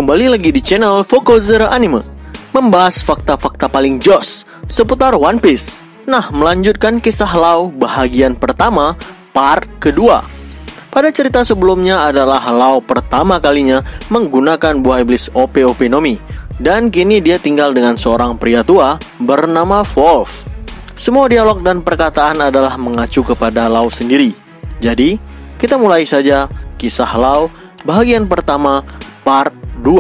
Kembali lagi di channel Fokuzer Anime, membahas fakta-fakta paling jos seputar One Piece. Nah, melanjutkan kisah Law bahagian pertama, part kedua. Pada cerita sebelumnya adalah Law pertama kalinya menggunakan buah iblis OP-OP Nomi, dan kini dia tinggal dengan seorang pria tua bernama Wolf. Semua dialog dan perkataan adalah mengacu kepada Law sendiri. Jadi, kita mulai saja kisah Law bahagian pertama, part 2.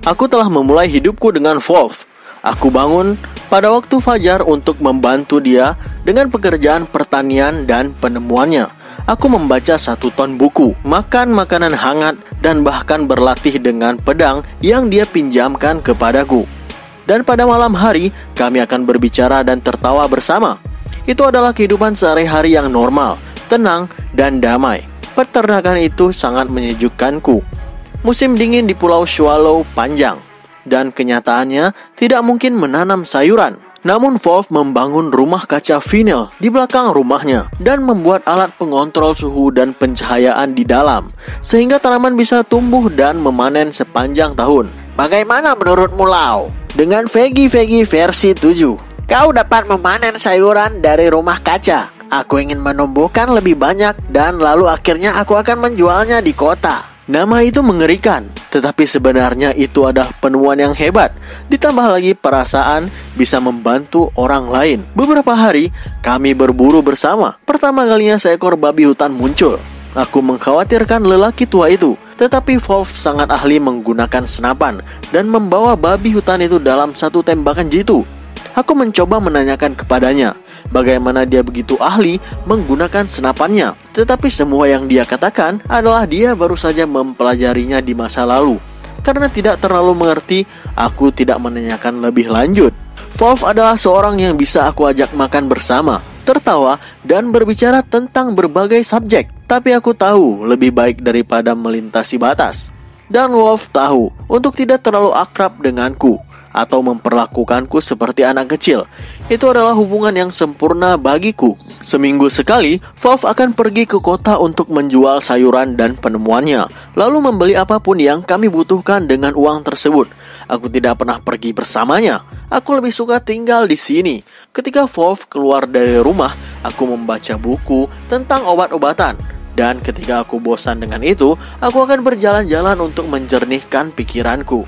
Aku telah memulai hidupku dengan Wolf. Aku bangun pada waktu fajar untuk membantu dia dengan pekerjaan pertanian dan penemuannya. Aku membaca 1 ton buku, makan makanan hangat, dan bahkan berlatih dengan pedang yang dia pinjamkan kepadaku. Dan pada malam hari, kami akan berbicara dan tertawa bersama. Itu adalah kehidupan sehari-hari yang normal, tenang, dan damai. Peternakan itu sangat menyejukkanku. Musim dingin di Pulau Swallow panjang, dan kenyataannya tidak mungkin menanam sayuran. Namun Wolf membangun rumah kaca vinyl di belakang rumahnya dan membuat alat pengontrol suhu dan pencahayaan di dalam, sehingga tanaman bisa tumbuh dan memanen sepanjang tahun. Bagaimana menurutmu, Lau? Dengan vegi-vegi versi 7, kau dapat memanen sayuran dari rumah kaca. Aku ingin menumbuhkan lebih banyak dan lalu akhirnya aku akan menjualnya di kota. Nama itu mengerikan, tetapi sebenarnya itu adalah penemuan yang hebat. Ditambah lagi perasaan bisa membantu orang lain. Beberapa hari kami berburu bersama. Pertama kalinya seekor babi hutan muncul. Aku mengkhawatirkan lelaki tua itu, tetapi Wolf sangat ahli menggunakan senapan dan membawa babi hutan itu dalam 1 tembakan jitu. Aku mencoba menanyakan kepadanya bagaimana dia begitu ahli menggunakan senapannya, tetapi semua yang dia katakan adalah dia baru saja mempelajarinya di masa lalu. Karena tidak terlalu mengerti, aku tidak menanyakan lebih lanjut. Wolf adalah seorang yang bisa aku ajak makan bersama, tertawa, dan berbicara tentang berbagai subjek. Tapi aku tahu lebih baik daripada melintasi batas. Dan Wolf tahu untuk tidak terlalu akrab denganku atau memperlakukanku seperti anak kecil. Itu adalah hubungan yang sempurna bagiku. Seminggu sekali, Wolf akan pergi ke kota untuk menjual sayuran dan penemuannya, lalu membeli apapun yang kami butuhkan dengan uang tersebut. Aku tidak pernah pergi bersamanya. Aku lebih suka tinggal di sini. Ketika Wolf keluar dari rumah, aku membaca buku tentang obat-obatan. Dan ketika aku bosan dengan itu, aku akan berjalan-jalan untuk menjernihkan pikiranku.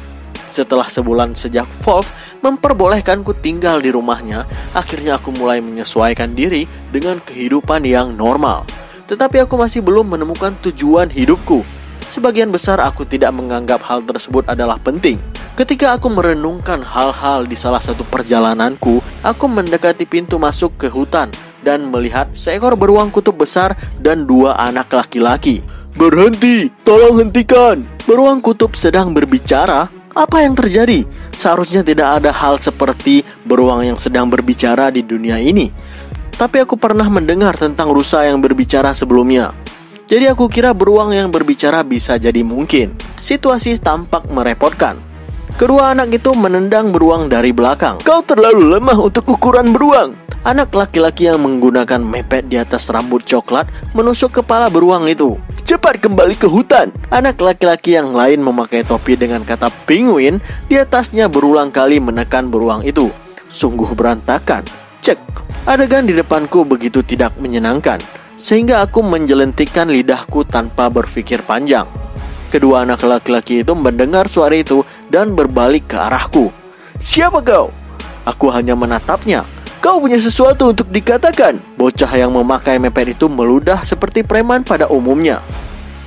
Setelah sebulan sejak Wolf memperbolehkanku tinggal di rumahnya, akhirnya aku mulai menyesuaikan diri dengan kehidupan yang normal. Tetapi aku masih belum menemukan tujuan hidupku. Sebagian besar aku tidak menganggap hal tersebut adalah penting. Ketika aku merenungkan hal-hal di salah satu perjalananku, aku mendekati pintu masuk ke hutan dan melihat seekor beruang kutub besar dan 2 anak laki-laki. "Berhenti, tolong hentikan!" Beruang kutub sedang berbicara. Apa yang terjadi? Seharusnya tidak ada hal seperti beruang yang sedang berbicara di dunia ini. Tapi aku pernah mendengar tentang rusa yang berbicara sebelumnya. Jadi aku kira beruang yang berbicara bisa jadi mungkin. Situasi tampak merepotkan. Kedua anak itu menendang beruang dari belakang. "Kau terlalu lemah untuk ukuran beruang." Anak laki-laki yang menggunakan mepet di atas rambut coklat menusuk kepala beruang itu. "Cepat kembali ke hutan." Anak laki-laki yang lain memakai topi dengan kata penguin di atasnya berulang kali menekan beruang itu. Sungguh berantakan. Cek. Adegan di depanku begitu tidak menyenangkan, sehingga aku menjelentikkan lidahku tanpa berpikir panjang. Kedua anak laki-laki itu mendengar suara itu dan berbalik ke arahku. "Siapa kau?" Aku hanya menatapnya. "Kau punya sesuatu untuk dikatakan?" Bocah yang memakai mepet itu meludah seperti preman pada umumnya.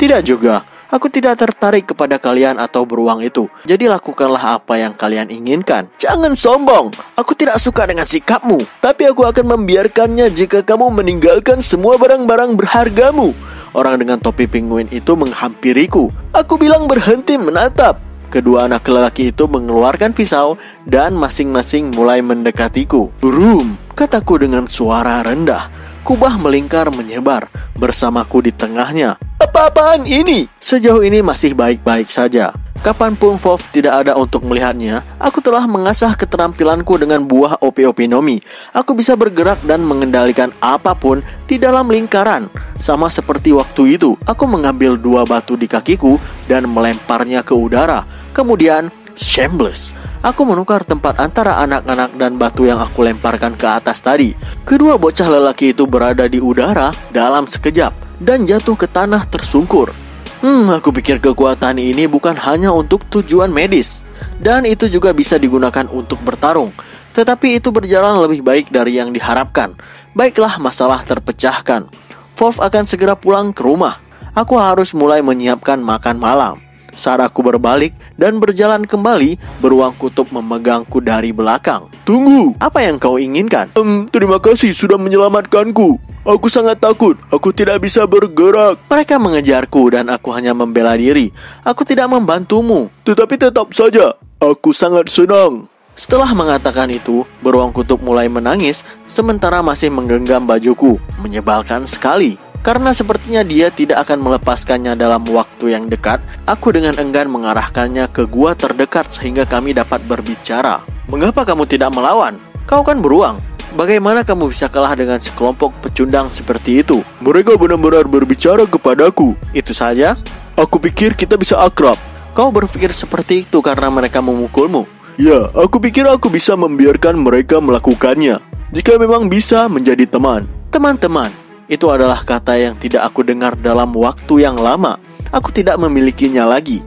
"Tidak juga. Aku tidak tertarik kepada kalian atau beruang itu. Jadi lakukanlah apa yang kalian inginkan." "Jangan sombong. Aku tidak suka dengan sikapmu. Tapi aku akan membiarkannya jika kamu meninggalkan semua barang-barang berhargamu." Orang dengan topi penguin itu menghampiriku. Aku bilang berhenti menatap. Kedua anak lelaki itu mengeluarkan pisau dan masing-masing mulai mendekatiku. "Burum," kataku dengan suara rendah. Kubah melingkar menyebar bersamaku di tengahnya. "Apa-apaan ini?" "Sejauh ini masih baik-baik saja. Kapanpun Wolf tidak ada untuk melihatnya, aku telah mengasah keterampilanku dengan buah Ope-Ope Nomi. Aku bisa bergerak dan mengendalikan apapun di dalam lingkaran. Sama seperti waktu itu, aku mengambil 2 batu di kakiku dan melemparnya ke udara. Kemudian, shameless, aku menukar tempat antara anak-anak dan batu yang aku lemparkan ke atas tadi. Kedua bocah lelaki itu berada di udara dalam sekejap dan jatuh ke tanah tersungkur. Aku pikir kekuatan ini bukan hanya untuk tujuan medis, dan itu juga bisa digunakan untuk bertarung. Tetapi itu berjalan lebih baik dari yang diharapkan. Baiklah, masalah terpecahkan. Wolf akan segera pulang ke rumah. Aku harus mulai menyiapkan makan malam. Saat aku berbalik dan berjalan kembali, beruang kutub memegangku dari belakang. Tunggu, apa yang kau inginkan? Terima kasih sudah menyelamatkanku. Aku sangat takut, aku tidak bisa bergerak. Mereka mengejarku dan aku hanya membela diri. Aku tidak membantumu. Tetapi tetap saja, aku sangat senang. Setelah mengatakan itu, beruang kutub mulai menangis sementara masih menggenggam bajuku. Menyebalkan sekali. Karena sepertinya dia tidak akan melepaskannya dalam waktu yang dekat, aku dengan enggan mengarahkannya ke gua terdekat sehingga kami dapat berbicara. Mengapa kamu tidak melawan? Kau kan beruang. Bagaimana kamu bisa kalah dengan sekelompok pecundang seperti itu? Mereka benar-benar berbicara kepadaku. Itu saja? Aku pikir kita bisa akrab. Kau berpikir seperti itu karena mereka memukulmu? Ya, aku pikir aku bisa membiarkan mereka melakukannya. Jika memang bisa menjadi teman. Teman-teman, itu adalah kata yang tidak aku dengar dalam waktu yang lama. Aku tidak memilikinya lagi.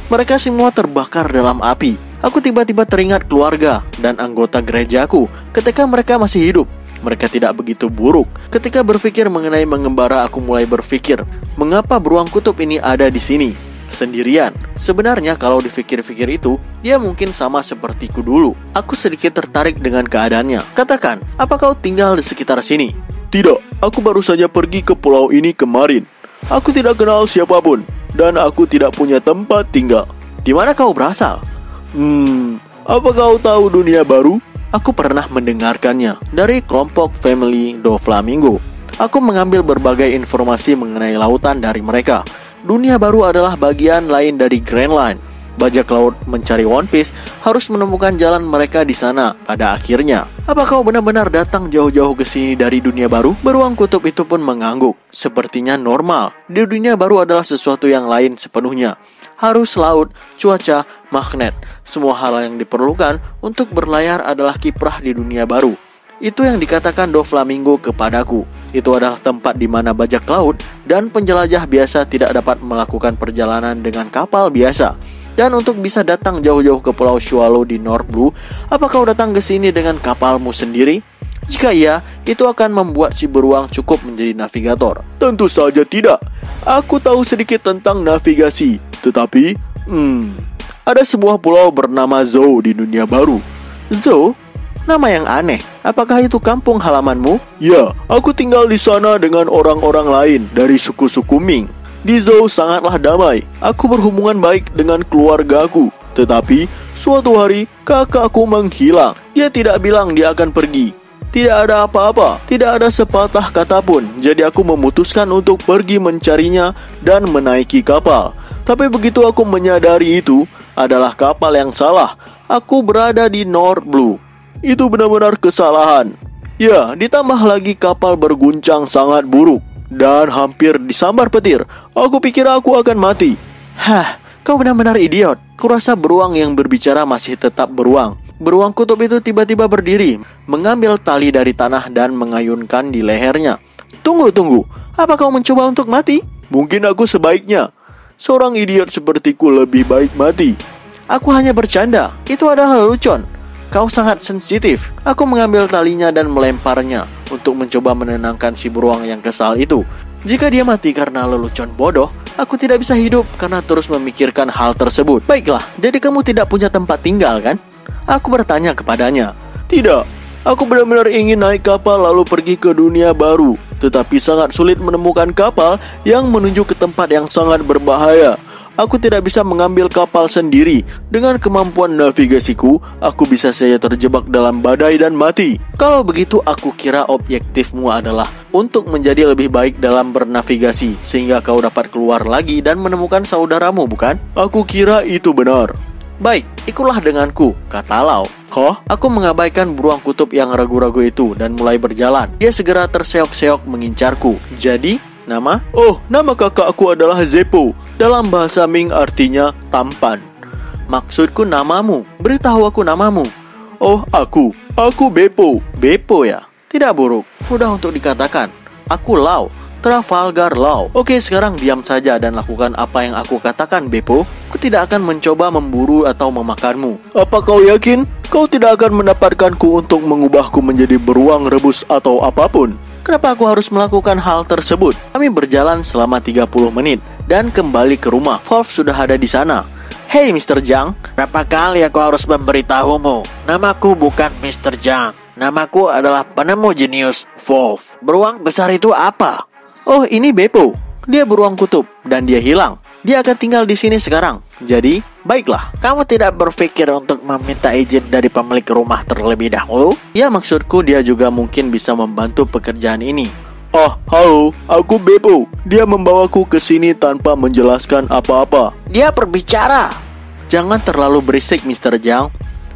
Mereka semua terbakar dalam api. Aku tiba-tiba teringat keluarga dan anggota gerejaku ketika mereka masih hidup. Mereka tidak begitu buruk. Ketika berpikir mengenai mengembara, aku mulai berpikir, mengapa beruang kutub ini ada di sini sendirian? Sebenarnya kalau dipikir-pikir itu, dia mungkin sama sepertiku dulu. Aku sedikit tertarik dengan keadaannya. Katakan, apa kau tinggal di sekitar sini? Tidak, aku baru saja pergi ke pulau ini kemarin. Aku tidak kenal siapapun dan aku tidak punya tempat tinggal. Di mana kau berasal? Apa kau tahu dunia baru? Aku pernah mendengarkannya dari kelompok family Doflamingo. Aku mengambil berbagai informasi mengenai lautan dari mereka. Dunia baru adalah bagian lain dari Grand Line. Bajak laut mencari One Piece harus menemukan jalan mereka di sana pada akhirnya. Apa kau benar-benar datang jauh-jauh ke sini dari dunia baru? Beruang kutub itu pun mengangguk. Sepertinya normal. Di dunia baru adalah sesuatu yang lain sepenuhnya. Harus laut, cuaca, magnet. Semua hal yang diperlukan untuk berlayar adalah kiprah di dunia baru. Itu yang dikatakan Doflamingo kepadaku. Itu adalah tempat di mana bajak laut dan penjelajah biasa tidak dapat melakukan perjalanan dengan kapal biasa. Dan untuk bisa datang jauh-jauh ke Pulau Swallow di North Blue, apa kau datang ke sini dengan kapalmu sendiri? Jika iya, itu akan membuat si beruang cukup menjadi navigator. Tentu saja tidak. Aku tahu sedikit tentang navigasi. Tetapi, ada sebuah pulau bernama Zou di dunia baru. Zou? Nama yang aneh. Apakah itu kampung halamanmu? Ya, aku tinggal di sana dengan orang-orang lain dari suku-suku Ming. Di Zou sangatlah damai. Aku berhubungan baik dengan keluargaku. Tetapi, suatu hari kakakku menghilang. Dia tidak bilang dia akan pergi. Tidak ada apa-apa, tidak ada sepatah kata pun. Jadi aku memutuskan untuk pergi mencarinya dan menaiki kapal. Tapi begitu aku menyadari itu adalah kapal yang salah, aku berada di North Blue. Itu benar-benar kesalahan. Ya, ditambah lagi kapal berguncang sangat buruk dan hampir disambar petir. Aku pikir aku akan mati. Kau benar-benar idiot. Kurasa beruang yang berbicara masih tetap beruang. Beruang kutub itu tiba-tiba berdiri, mengambil tali dari tanah dan mengayunkan di lehernya. Tunggu. Apa kau mencoba untuk mati? Mungkin aku sebaiknya. Seorang idiot sepertiku lebih baik mati. Aku hanya bercanda. Itu adalah lelucon. Kau sangat sensitif. Aku mengambil talinya dan melemparnya untuk mencoba menenangkan si beruang yang kesal itu. Jika dia mati karena lelucon bodoh, aku tidak bisa hidup karena terus memikirkan hal tersebut. Baiklah, jadi kamu tidak punya tempat tinggal, kan? Aku bertanya kepadanya. Tidak, aku benar-benar ingin naik kapal lalu pergi ke dunia baru. Tetapi sangat sulit menemukan kapal yang menuju ke tempat yang sangat berbahaya. Aku tidak bisa mengambil kapal sendiri. Dengan kemampuan navigasiku, aku bisa saja terjebak dalam badai dan mati. Kalau begitu, aku kira objektifmu adalah untuk menjadi lebih baik dalam bernavigasi, sehingga kau dapat keluar lagi dan menemukan saudaramu, bukan? Aku kira itu benar. Baik, ikutlah denganku, kata Lau. Hah? Aku mengabaikan beruang kutub yang ragu-ragu itu dan mulai berjalan. Dia segera terseok-seok mengincarku. Jadi, nama? Oh, nama kakakku adalah Zeppo. Dalam bahasa Ming artinya tampan. Maksudku namamu. Beritahu aku namamu. Oh, aku Beppo. Beppo ya? Tidak buruk. Mudah untuk dikatakan. Aku Lau. Trafalgar Law. Oke, sekarang diam saja dan lakukan apa yang aku katakan, Beppo. Aku tidak akan mencoba memburu atau memakanmu. Apa kau yakin? Kau tidak akan mendapatkanku untuk mengubahku menjadi beruang rebus atau apapun. Kenapa aku harus melakukan hal tersebut? Kami berjalan selama 30 menit dan kembali ke rumah. Wolf sudah ada di sana. Hey Mr. Zhang, berapa kali aku harus memberitahumu? Namaku bukan Mr. Zhang. Namaku adalah penemu jenius Wolf. Beruang besar itu apa? Oh, ini Beppo. Dia beruang kutub dan dia hilang. Dia akan tinggal di sini sekarang. Jadi, baiklah. Kamu tidak berpikir untuk meminta izin dari pemilik rumah terlebih dahulu? Ya, maksudku dia juga mungkin bisa membantu pekerjaan ini. Oh, halo, aku Beppo. Dia membawaku ke sini tanpa menjelaskan apa-apa. Dia berbicara. Jangan terlalu berisik, Mr. Zhang.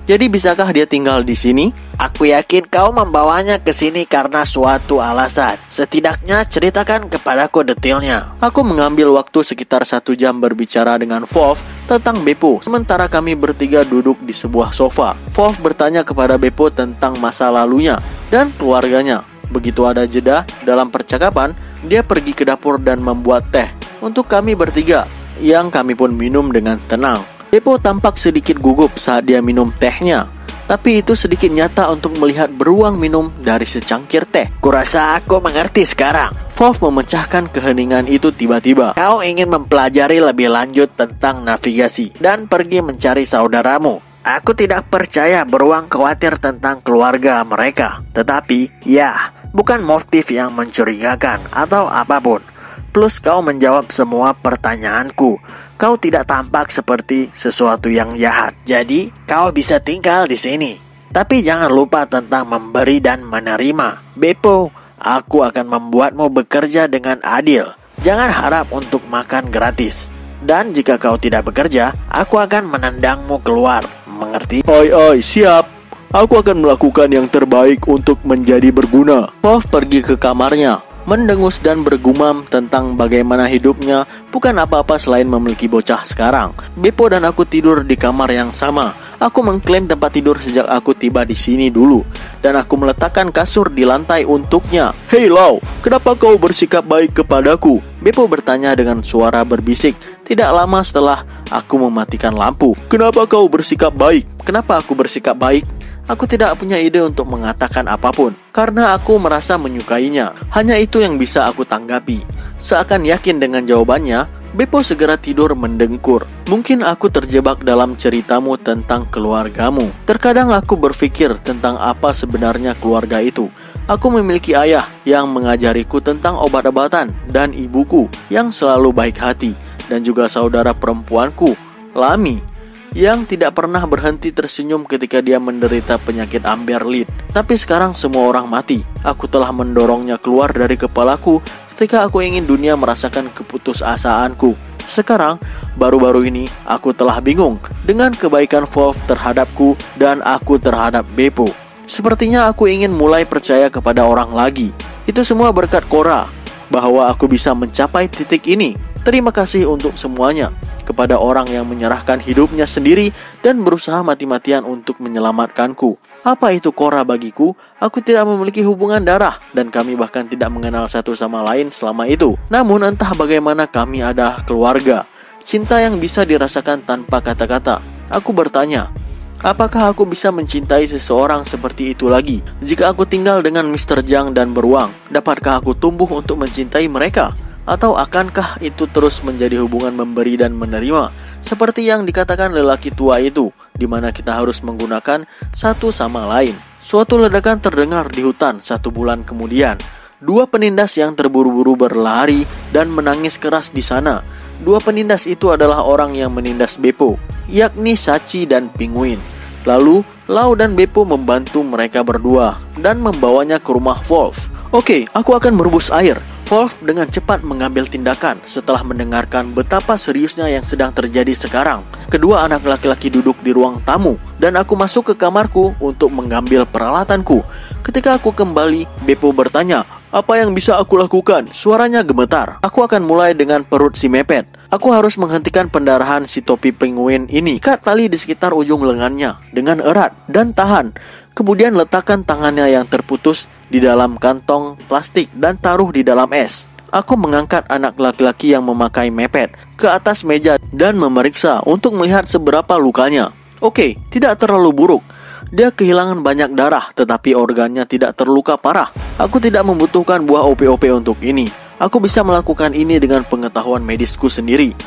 Jadi bisakah dia tinggal di sini? Aku yakin kau membawanya ke sini karena suatu alasan. Setidaknya ceritakan kepadaku detailnya. Aku mengambil waktu sekitar 1 jam berbicara dengan Wolf tentang Beppo. Sementara kami bertiga duduk di sebuah sofa. Wolf bertanya kepada Beppo tentang masa lalunya dan keluarganya. Begitu ada jeda dalam percakapan, dia pergi ke dapur dan membuat teh untuk kami bertiga, yang kami pun minum dengan tenang. Beppo tampak sedikit gugup saat dia minum tehnya, tapi itu sedikit nyata untuk melihat beruang minum dari secangkir teh. Kurasa aku mengerti sekarang. Wolf memecahkan keheningan itu tiba-tiba. Kau ingin mempelajari lebih lanjut tentang navigasi dan pergi mencari saudaramu. Aku tidak percaya beruang khawatir tentang keluarga mereka. Tetapi, ya, bukan motif yang mencurigakan atau apapun. Plus kau menjawab semua pertanyaanku. Kau tidak tampak seperti sesuatu yang jahat. Jadi, kau bisa tinggal di sini. Tapi jangan lupa tentang memberi dan menerima. Beppo, aku akan membuatmu bekerja dengan adil. Jangan harap untuk makan gratis. Dan jika kau tidak bekerja, aku akan menendangmu keluar. Mengerti? Oi, siap. Aku akan melakukan yang terbaik untuk menjadi berguna. Wolf pergi ke kamarnya, mendengus dan bergumam tentang bagaimana hidupnya bukan apa-apa selain memiliki bocah sekarang. Beppo dan aku tidur di kamar yang sama. Aku mengklaim tempat tidur sejak aku tiba di sini dulu, dan aku meletakkan kasur di lantai untuknya. Hey Lau, kenapa kau bersikap baik kepadaku? Beppo bertanya dengan suara berbisik tidak lama setelah aku mematikan lampu. Kenapa kau bersikap baik? Kenapa aku bersikap baik? Aku tidak punya ide untuk mengatakan apapun, karena aku merasa menyukainya. Hanya itu yang bisa aku tanggapi. Seakan yakin dengan jawabannya, Beppo segera tidur mendengkur. Mungkin aku terjebak dalam ceritamu tentang keluargamu. Terkadang aku berpikir tentang apa sebenarnya keluarga itu. Aku memiliki ayah yang mengajariku tentang obat-obatan, dan ibuku yang selalu baik hati, dan juga saudara perempuanku, Lami, yang tidak pernah berhenti tersenyum ketika dia menderita penyakit Amber Lead. Tapi sekarang semua orang mati. Aku telah mendorongnya keluar dari kepalaku ketika aku ingin dunia merasakan keputusasaanku. Sekarang, baru-baru ini, aku telah bingung dengan kebaikan Wolf terhadapku dan aku terhadap Beppo. Sepertinya aku ingin mulai percaya kepada orang lagi. Itu semua berkat Cora, bahwa aku bisa mencapai titik ini. Terima kasih untuk semuanya. Kepada orang yang menyerahkan hidupnya sendiri dan berusaha mati-matian untuk menyelamatkanku. Apa itu Cora bagiku? Aku tidak memiliki hubungan darah dan kami bahkan tidak mengenal satu sama lain selama itu. Namun entah bagaimana kami adalah keluarga. Cinta yang bisa dirasakan tanpa kata-kata. Aku bertanya, apakah aku bisa mencintai seseorang seperti itu lagi? Jika aku tinggal dengan Mr. Zhang dan beruang, dapatkah aku tumbuh untuk mencintai mereka? Atau akankah itu terus menjadi hubungan memberi dan menerima, seperti yang dikatakan lelaki tua itu, di mana kita harus menggunakan satu sama lain? Suatu ledakan terdengar di hutan 1 bulan kemudian. 2 penindas yang terburu-buru berlari dan menangis keras di sana, Dua penindas itu adalah orang yang menindas Beppo, yakni Shachi dan Penguin. Lalu, Lau dan Beppo membantu mereka berdua dan membawanya ke rumah Wolf. Oke, aku akan merebus air. Wolf dengan cepat mengambil tindakan setelah mendengarkan betapa seriusnya yang sedang terjadi sekarang. Kedua anak laki-laki duduk di ruang tamu dan aku masuk ke kamarku untuk mengambil peralatanku. Ketika aku kembali, Beppo bertanya, "Apa yang bisa aku lakukan?" Suaranya gemetar. Aku akan mulai dengan perut si mepet. Aku harus menghentikan pendarahan si topi penguin ini. Ikat tali di sekitar ujung lengannya dengan erat dan tahan. Kemudian letakkan tangannya yang terputus di dalam kantong plastik dan taruh di dalam es. Aku mengangkat anak laki-laki yang memakai mepet ke atas meja dan memeriksa untuk melihat seberapa lukanya. Oke, tidak terlalu buruk. Dia kehilangan banyak darah, tetapi organnya tidak terluka parah. Aku tidak membutuhkan buah OP-OP untuk ini. Aku bisa melakukan ini dengan pengetahuan medisku sendiri.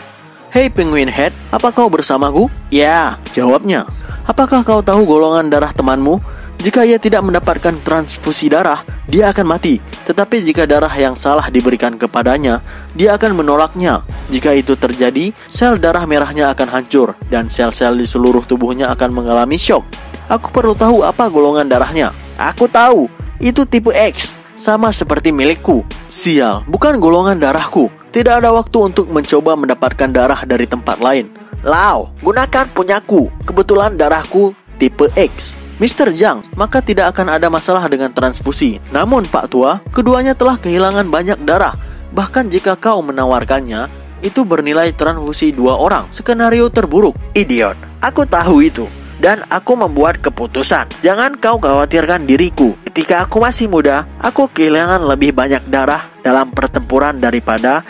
"Hei Penguin Head, apa kau bersamaku?" "Ya," jawabnya. "Apakah kau tahu golongan darah temanmu? Jika ia tidak mendapatkan transfusi darah, dia akan mati. Tetapi jika darah yang salah diberikan kepadanya, dia akan menolaknya. Jika itu terjadi, sel darah merahnya akan hancur dan sel-sel di seluruh tubuhnya akan mengalami syok. Aku perlu tahu apa golongan darahnya." "Aku tahu, itu tipe X, sama seperti milikku." "Sial, bukan golongan darahku. Tidak ada waktu untuk mencoba mendapatkan darah dari tempat lain." "Lau, gunakan punyaku. Kebetulan darahku tipe X." "Mr. Zhang, maka tidak akan ada masalah dengan transfusi. Namun Pak Tua, keduanya telah kehilangan banyak darah. Bahkan jika kau menawarkannya, itu bernilai transfusi 2 orang. Skenario terburuk." "Idiot, aku tahu itu. Dan aku membuat keputusan. Jangan kau khawatirkan diriku. Ketika aku masih muda, aku kehilangan lebih banyak darah dalam pertempuran daripada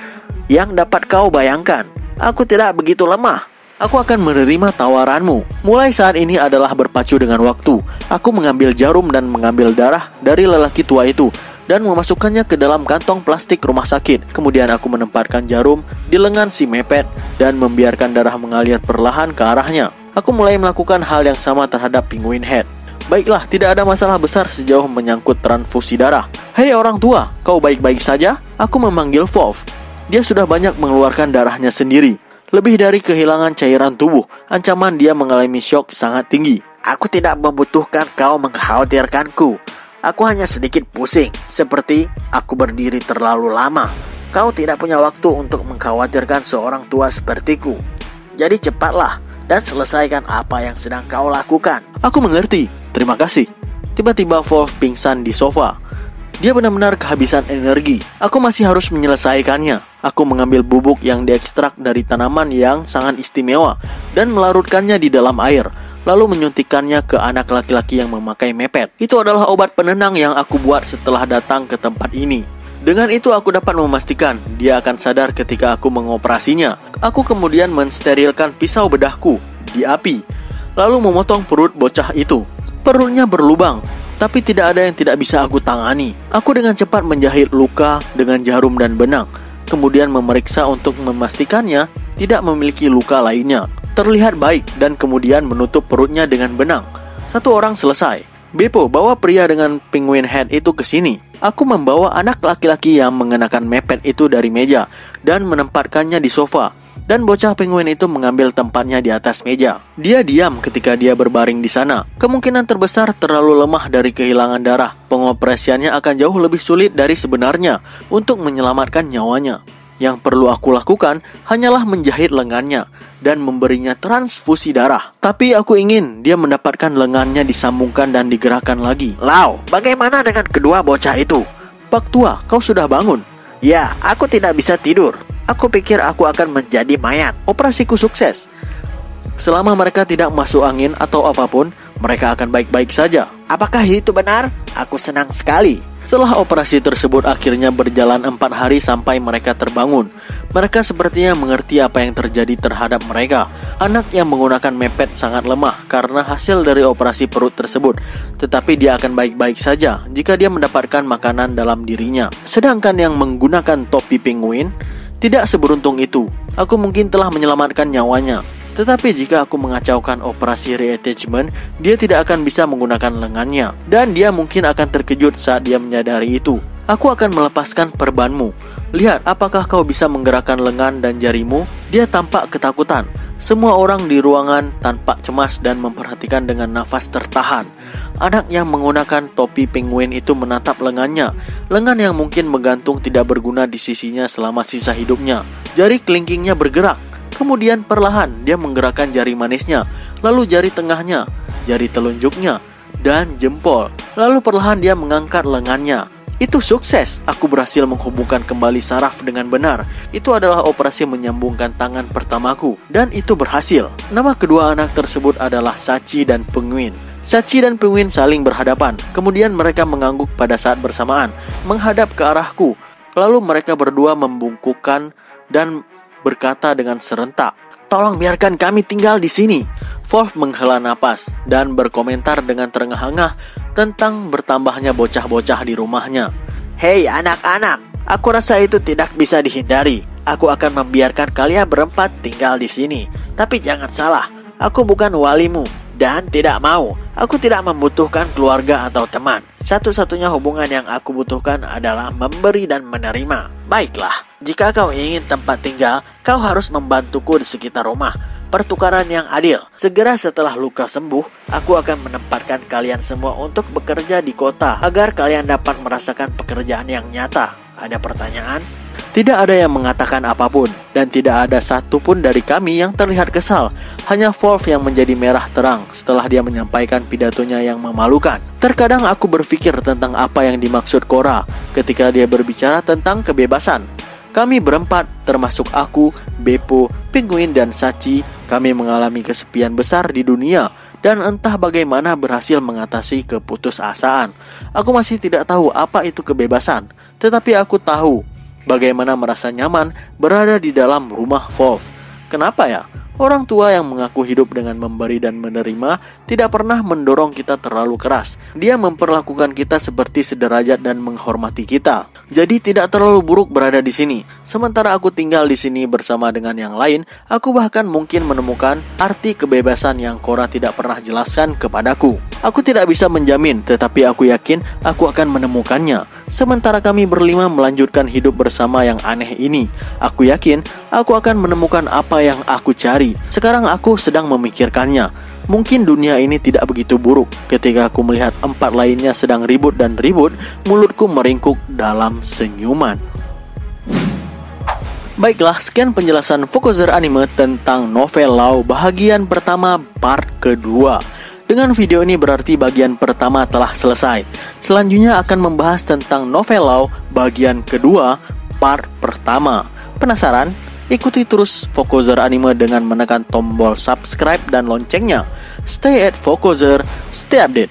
yang dapat kau bayangkan. Aku tidak begitu lemah. Aku akan menerima tawaranmu. Mulai saat ini adalah berpacu dengan waktu." Aku mengambil jarum dan mengambil darah dari lelaki tua itu dan memasukkannya ke dalam kantong plastik rumah sakit. Kemudian aku menempatkan jarum di lengan si mepet dan membiarkan darah mengalir perlahan ke arahnya. Aku mulai melakukan hal yang sama terhadap Penguin Head. Baiklah, tidak ada masalah besar sejauh menyangkut transfusi darah. "Hei orang tua, kau baik-baik saja?" Aku memanggil Wolf. Dia sudah banyak mengeluarkan darahnya sendiri. Lebih dari kehilangan cairan tubuh, ancaman dia mengalami syok sangat tinggi. "Aku tidak membutuhkan kau mengkhawatirkanku. Aku hanya sedikit pusing, seperti aku berdiri terlalu lama. Kau tidak punya waktu untuk mengkhawatirkan seorang tua sepertiku. Jadi cepatlah dan selesaikan apa yang sedang kau lakukan." "Aku mengerti, terima kasih." Tiba-tiba Wolf pingsan di sofa. Dia benar-benar kehabisan energi. Aku masih harus menyelesaikannya. Aku mengambil bubuk yang diekstrak dari tanaman yang sangat istimewa dan melarutkannya di dalam air, lalu menyuntikkannya ke anak laki-laki yang memakai mepet. Itu adalah obat penenang yang aku buat setelah datang ke tempat ini. Dengan itu aku dapat memastikan dia akan sadar ketika aku mengoperasinya. Aku kemudian mensterilkan pisau bedahku di api, lalu memotong perut bocah itu. Perutnya berlubang, tapi tidak ada yang tidak bisa aku tangani. Aku dengan cepat menjahit luka dengan jarum dan benang, kemudian memeriksa untuk memastikannya tidak memiliki luka lainnya. Terlihat baik dan kemudian menutup perutnya dengan benang. 1 orang selesai. "Beppo, bawa pria dengan Penguin Head itu ke sini." Aku membawa anak laki-laki yang mengenakan mepet itu dari meja dan menempatkannya di sofa. Dan bocah penguin itu mengambil tempatnya di atas meja. Dia diam ketika dia berbaring di sana. Kemungkinan terbesar terlalu lemah dari kehilangan darah. Pengoperasiannya akan jauh lebih sulit dari sebenarnya untuk menyelamatkan nyawanya. Yang perlu aku lakukan hanyalah menjahit lengannya dan memberinya transfusi darah. Tapi aku ingin dia mendapatkan lengannya disambungkan dan digerakkan lagi. "Lau, bagaimana dengan kedua bocah itu?" "Pak Tua, kau sudah bangun?" "Ya, aku tidak bisa tidur. Aku pikir aku akan menjadi mayat." "Operasiku sukses. Selama mereka tidak masuk angin atau apapun, mereka akan baik-baik saja." "Apakah itu benar? Aku senang sekali." Setelah operasi tersebut akhirnya berjalan 4 hari sampai mereka terbangun. Mereka sepertinya mengerti apa yang terjadi terhadap mereka. Anak yang menggunakan mepet sangat lemah karena hasil dari operasi perut tersebut, tetapi dia akan baik-baik saja jika dia mendapatkan makanan dalam dirinya. Sedangkan yang menggunakan topi penguin tidak seberuntung itu. Aku mungkin telah menyelamatkan nyawanya. Tetapi jika aku mengacaukan operasi reattachment, dia tidak akan bisa menggunakan lengannya. Dan dia mungkin akan terkejut saat dia menyadari itu. Aku akan melepaskan perbanmu. Lihat, apakah kau bisa menggerakkan lengan dan jarimu? Dia tampak ketakutan. Semua orang di ruangan tampak cemas dan memperhatikan dengan nafas tertahan. Anak yang menggunakan topi penguin itu menatap lengannya. Lengan yang mungkin menggantung tidak berguna di sisinya selama sisa hidupnya. Jari kelingkingnya bergerak. Kemudian perlahan dia menggerakkan jari manisnya, lalu jari tengahnya, jari telunjuknya, dan jempol. Lalu perlahan dia mengangkat lengannya. Itu sukses. Aku berhasil menghubungkan kembali saraf dengan benar. Itu adalah operasi menyambungkan tangan pertamaku, dan itu berhasil. Nama kedua anak tersebut adalah Sachi dan Penguin. Sachi dan Penguin saling berhadapan. Kemudian mereka mengangguk pada saat bersamaan, menghadap ke arahku. Lalu mereka berdua membungkukkan dan berkata dengan serentak, "Tolong biarkan kami tinggal di sini." Wolf menghela napas dan berkomentar dengan terengah-engah tentang bertambahnya bocah-bocah di rumahnya. "Hei anak-anak, aku rasa itu tidak bisa dihindari. Aku akan membiarkan kalian berempat tinggal di sini. Tapi jangan salah, aku bukan walimu dan tidak mau. Aku tidak membutuhkan keluarga atau teman. Satu-satunya hubungan yang aku butuhkan adalah memberi dan menerima. Baiklah, jika kau ingin tempat tinggal, kau harus membantuku di sekitar rumah. Pertukaran yang adil. Segera setelah luka sembuh, aku akan menempatkan kalian semua untuk bekerja di kota agar kalian dapat merasakan pekerjaan yang nyata. Ada pertanyaan?" Tidak ada yang mengatakan apapun, dan tidak ada satupun dari kami yang terlihat kesal. Hanya Wolf yang menjadi merah terang setelah dia menyampaikan pidatonya yang memalukan. Terkadang aku berpikir tentang apa yang dimaksud Cora ketika dia berbicara tentang kebebasan. Kami berempat, termasuk aku, Beppo, Penguin, dan Sachi, kami mengalami kesepian besar di dunia dan entah bagaimana berhasil mengatasi keputusasaan. Aku masih tidak tahu apa itu kebebasan, tetapi aku tahu bagaimana merasa nyaman berada di dalam rumah Wolf. Kenapa ya? Orang tua yang mengaku hidup dengan memberi dan menerima tidak pernah mendorong kita terlalu keras. Dia memperlakukan kita seperti sederajat dan menghormati kita. Jadi tidak terlalu buruk berada di sini. Sementara aku tinggal di sini bersama dengan yang lain, aku bahkan mungkin menemukan arti kebebasan yang Cora tidak pernah jelaskan kepadaku. Aku tidak bisa menjamin, tetapi aku yakin aku akan menemukannya. Sementara kami berlima melanjutkan hidup bersama yang aneh ini, aku yakin aku akan menemukan apa yang aku cari. Sekarang aku sedang memikirkannya. Mungkin dunia ini tidak begitu buruk. Ketika aku melihat empat lainnya sedang ribut dan ribut, mulutku meringkuk dalam senyuman. Baiklah, sekian penjelasan Fokuzer Anime tentang novel Law bagian pertama part kedua. Dengan video ini berarti bagian pertama telah selesai. Selanjutnya akan membahas tentang novel Law bagian kedua part pertama. Penasaran? Ikuti terus Fokuzer Anime dengan menekan tombol subscribe dan loncengnya. Stay at Fokuzer, stay update.